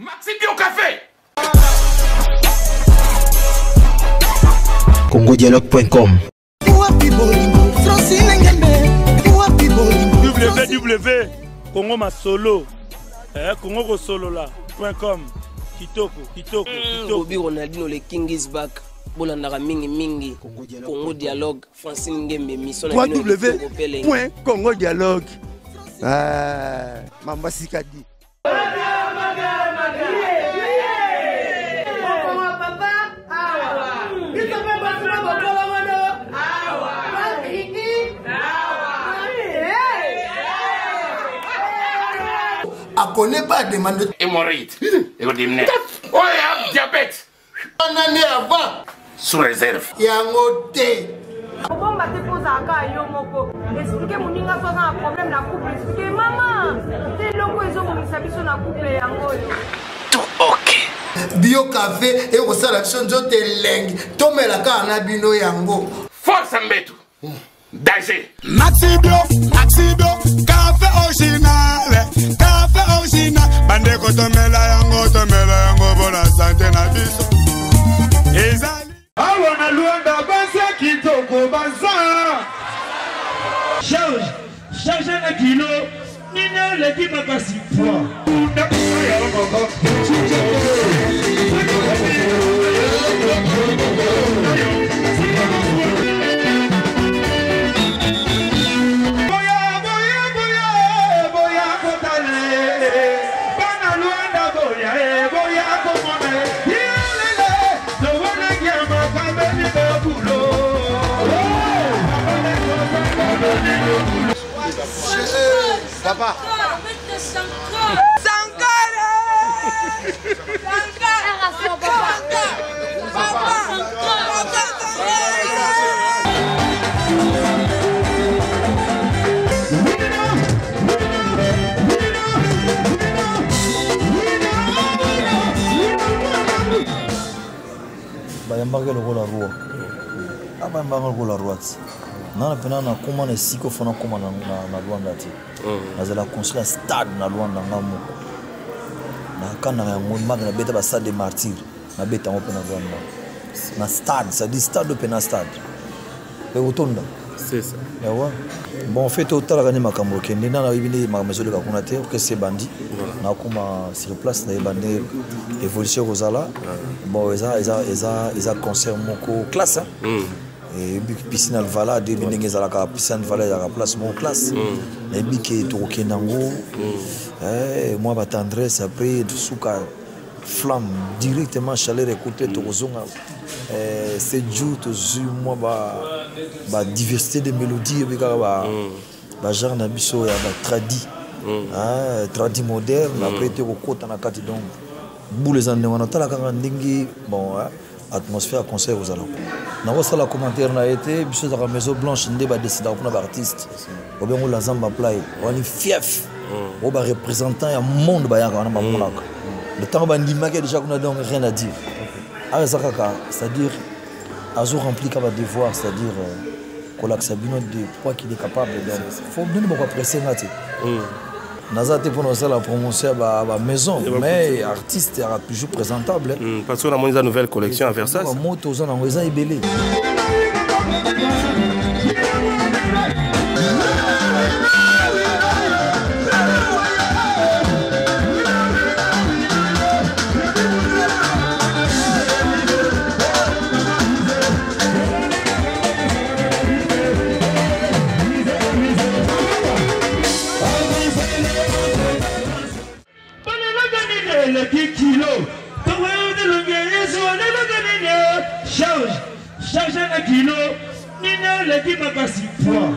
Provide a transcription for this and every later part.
Maxi Bio Café. CongoDialogue.com www.congomasolo congokosolola.com kitoko Bobby Ronaldinho le King is back. Bolandaka mingi Congo Dialogue Francine Ngembe mission www.congodialogue Mamba Sikadi à connaît pas demande hémorroïde. Oh, il diabète. une année avant Sous réserve. yango te Bon, bah, tu poses à cas, yo, moko. Expliquez mon ninga, soit un problème, la couple. Expliquez, maman. T'es loco, ils ont mon sabi sur la couple, yango. Tout ok. bio café et au sala chonjo te leng tomela ka na bino yango Force Mbetu. Danger. Maxi Bio, café original, bande ko tomela yango pour la santé na biso. Ezali. awa na luanda basa kitoko basa charge na kilo nina l'équipe a passé poids Papa bayambaka lokola roi abayambaka lokola roi nana pena na koma na siko fona koma na Luanda te nazala construire stade na Luanda ngamo na kana yango mag na beta ba stade de martyr na beta mo pena Luanda na stade ça dit stade pena stade et otonda c'est ça yawa bon en fait autant la makambo kende na ibini makambo ka kuna te que c'est bandi na koma sur place na bandi évolution rozala bon eza concert moko classe et piscine alvala de bindenge za la piscine alvala ya place mon classe et biki to kenango moi ba tendresse après souka flamme directement chaleur écouter to kozonga c'est jour to zu moi ba diversité de mélodies bika ba genre na biso ya ba tradi moderne après te kokota na kati donc boule za ndenge na tala kanga ndingi bon atmosphère concert aux alons. Na wasa la commentaire na été biso za maison blanche ndé ba décider pour na artiste. Ou bien on la zamba play, on est fief. On ba représentant ya monde ba ya na monaka. Le temps ba ndima que déjà qu'on a donc rien à dire. Ah ça kaka, c'est-à-dire azo rempli ka ba devoir, c'est-à-dire Kolak Sabino de quoi qu'il est capable donc faut bien beaucoup presser ngati. Nazate pour nous la promotion à la maison, mais artiste est toujours présentable. Parce qu'on a monté une nouvelle collection à Versailles. Moto aux en est belé. Charge un kilo, nina l'équipe a passé poids.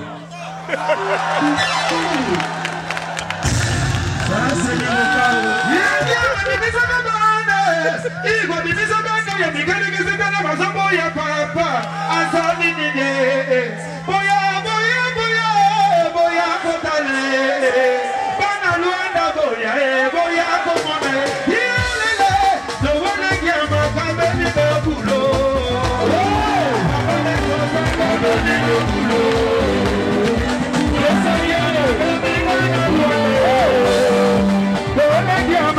Don't let your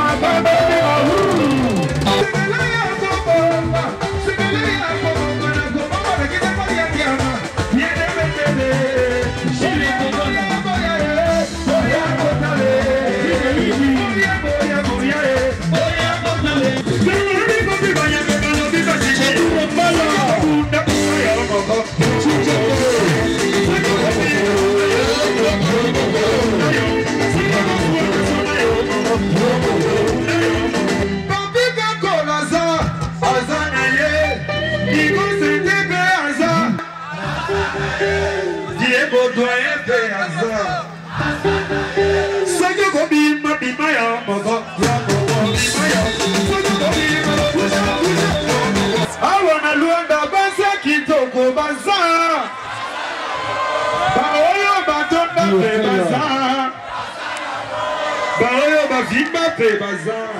Dimba pe bazar.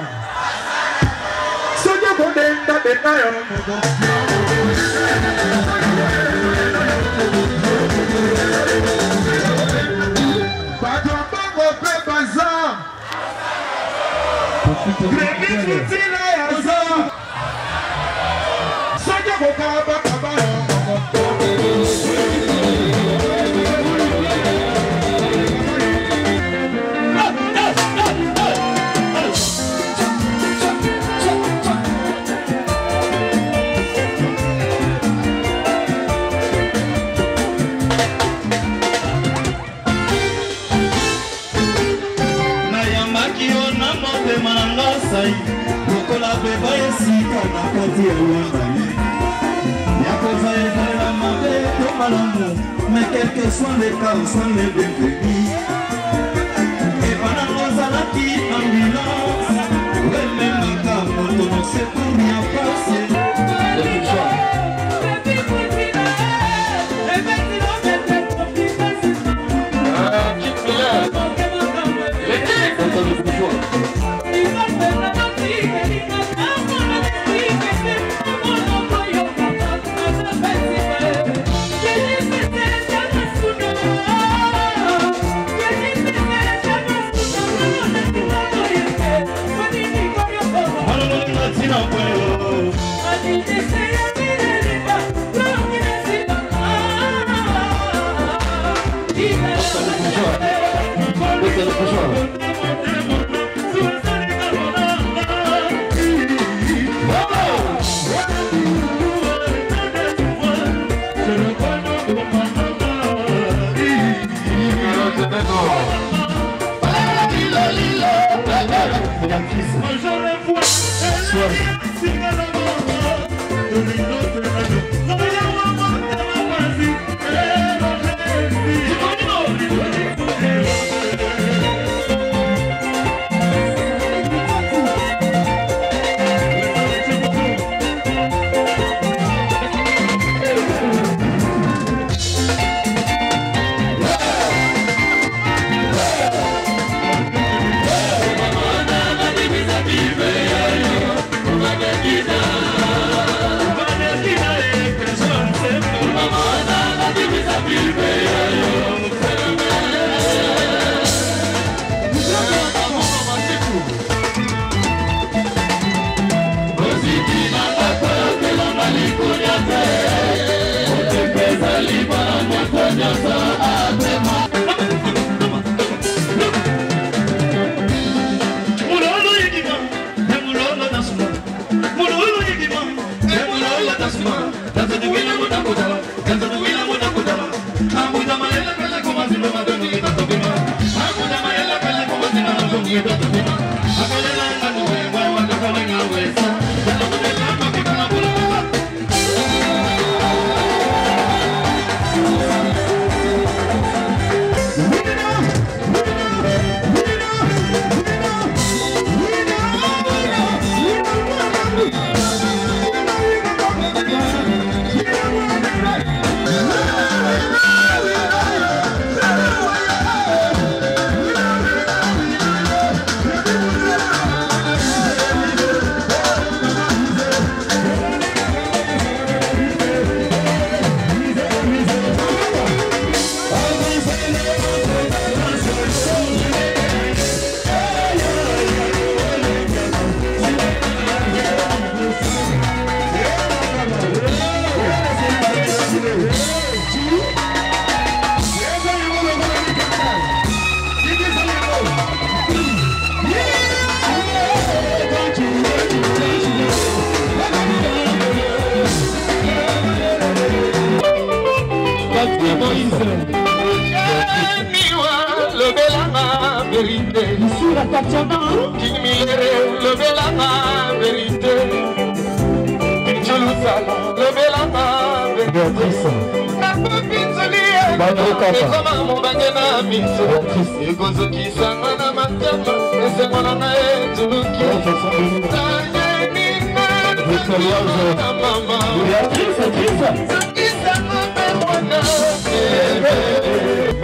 Sonia Bonenda Benaya. Badambango pe bazar. Gremi Futila Yaza. Sonia Bokaba Kabaya. Lokola beba esika na kati ya wangani Yakoza ezala mabe to malamu Mais quel que soit les cas, soit les bienvenus Et pendant ozalaki ambulance Rememaka moto no secours ya passé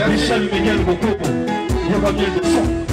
Michel Miguel Bokobo, il y a combien de sons?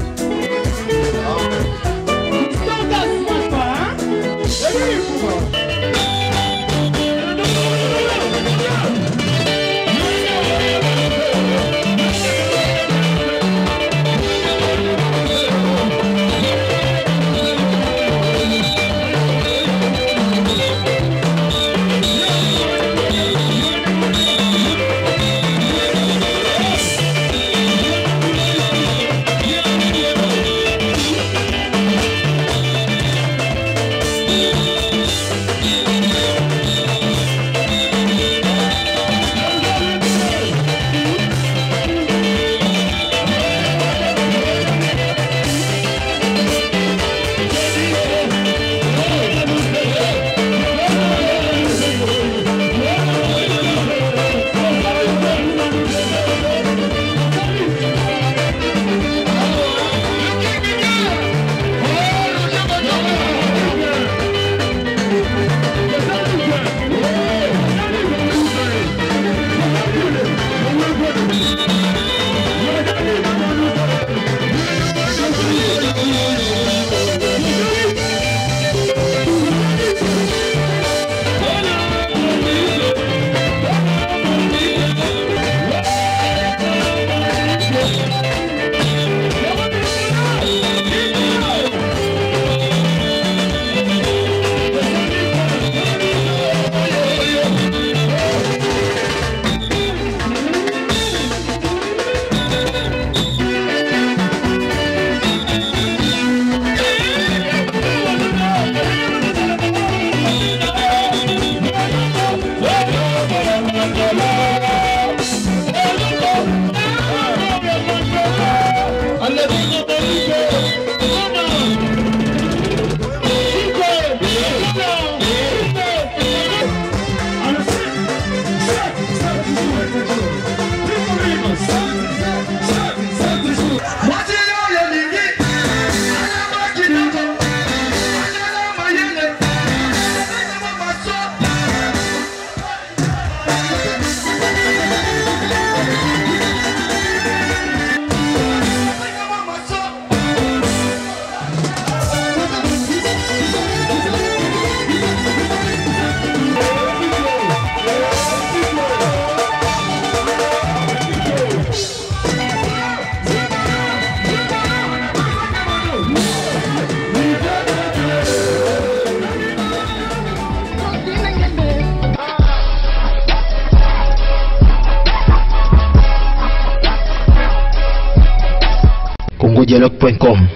congodialogue.com.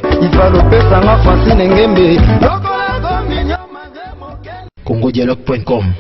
congodialogue.com.